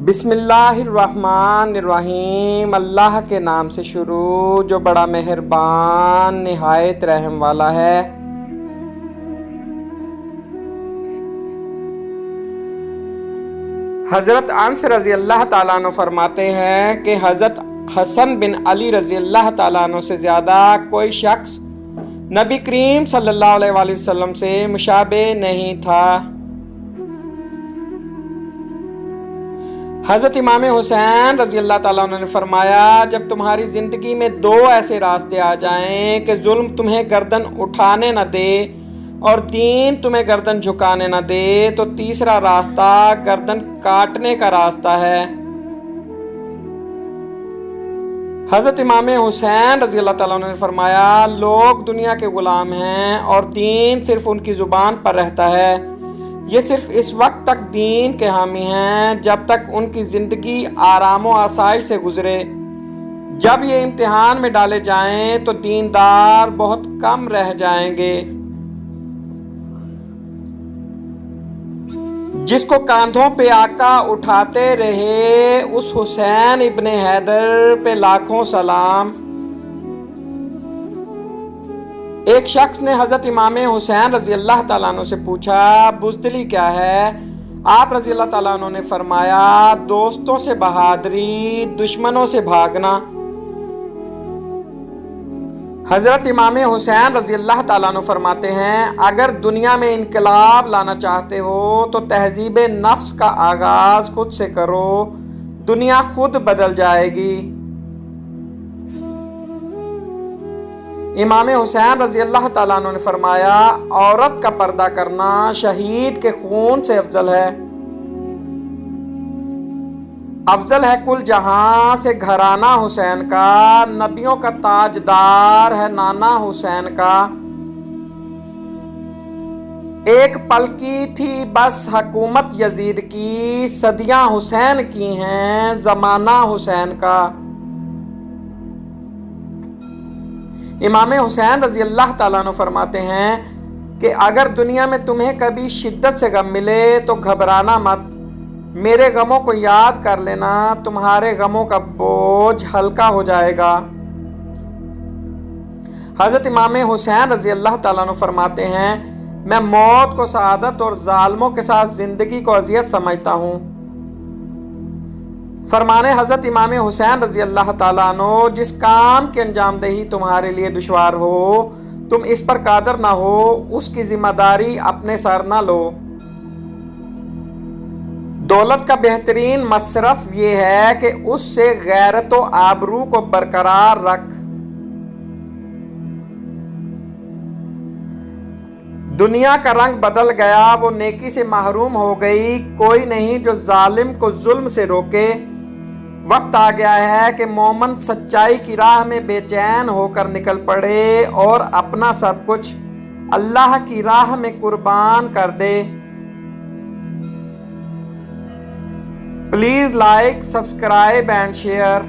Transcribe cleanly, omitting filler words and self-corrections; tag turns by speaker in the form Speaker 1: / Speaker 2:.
Speaker 1: بسم اللہ الرحمن الرحیم، اللہ کے نام سے شروع جو بڑا مہربان نہایت رحم والا ہے۔ حضرت انس رضی اللہ تعالیٰ عنہ فرماتے ہیں کہ حضرت حسن بن علی رضی اللہ تعالیٰ عنہ سے زیادہ کوئی شخص نبی کریم صلی اللہ علیہ وآلہ وسلم سے مشابہ نہیں تھا۔ حضرت امام حسین رضی اللہ تعالیٰ عنہ نے فرمایا، جب تمہاری زندگی میں دو ایسے راستے آ جائیں کہ ظلم تمہیں گردن اٹھانے نہ دے اور دین تمہیں گردن جھکانے نہ دے، تو تیسرا راستہ گردن کاٹنے کا راستہ ہے۔ حضرت امام حسین رضی اللہ تعالیٰ عنہ نے فرمایا، لوگ دنیا کے غلام ہیں اور دین صرف ان کی زبان پر رہتا ہے۔ یہ صرف اس وقت تک دین کے حامی ہیں جب تک ان کی زندگی آرام و آسائش سے گزرے۔ جب یہ امتحان میں ڈالے جائیں تو دیندار بہت کم رہ جائیں گے۔ جس کو کاندھوں پہ آقا اٹھاتے رہے، اس حسین ابن حیدر پہ لاکھوں سلام۔ ایک شخص نے حضرت امام حسین رضی اللہ تعالیٰ عنہ سے پوچھا، بزدلی کیا ہے؟ آپ رضی اللہ تعالیٰ عنہ نے فرمایا، دوستوں سے بہادری، دشمنوں سے بھاگنا۔ حضرت امام حسین رضی اللہ تعالیٰ عنہ فرماتے ہیں، اگر دنیا میں انقلاب لانا چاہتے ہو تو تہذیب نفس کا آغاز خود سے کرو، دنیا خود بدل جائے گی۔ امام حسین رضی اللہ تعالیٰ عنہ نے فرمایا، عورت کا پردہ کرنا شہید کے خون سے افضل ہے۔ افضل ہے کل جہاں سے گھرانہ حسین کا، نبیوں کا تاجدار ہے نانا حسین کا۔ ایک پل کی تھی بس حکومت یزید کی، صدیاں حسین کی ہیں زمانہ حسین کا۔ امام حسین رضی اللہ تعالیٰ عنہ فرماتے ہیں کہ اگر دنیا میں تمہیں کبھی شدت سے غم ملے تو گھبرانا مت، میرے غموں کو یاد کر لینا، تمہارے غموں کا بوجھ ہلکا ہو جائے گا۔ حضرت امام حسین رضی اللہ تعالیٰ عنہ فرماتے ہیں، میں موت کو سعادت اور ظالموں کے ساتھ زندگی کو اذیت سمجھتا ہوں۔ فرمانے حضرت امام حسین رضی اللہ تعالیٰ عنہ، جس کام کی انجام دہی تمہارے لیے دشوار ہو، تم اس پر قادر نہ ہو، اس کی ذمہ داری اپنے سر نہ لو۔ دولت کا بہترین مصرف یہ ہے کہ اس سے غیرت و آبرو کو برقرار رکھ۔ دنیا کا رنگ بدل گیا، وہ نیکی سے محروم ہو گئی، کوئی نہیں جو ظالم کو ظلم سے روکے۔ وقت آ گیا ہے کہ مومن سچائی کی راہ میں بے چین ہو کر نکل پڑے اور اپنا سب کچھ اللہ کی راہ میں قربان کر دے۔ Please like, subscribe and share.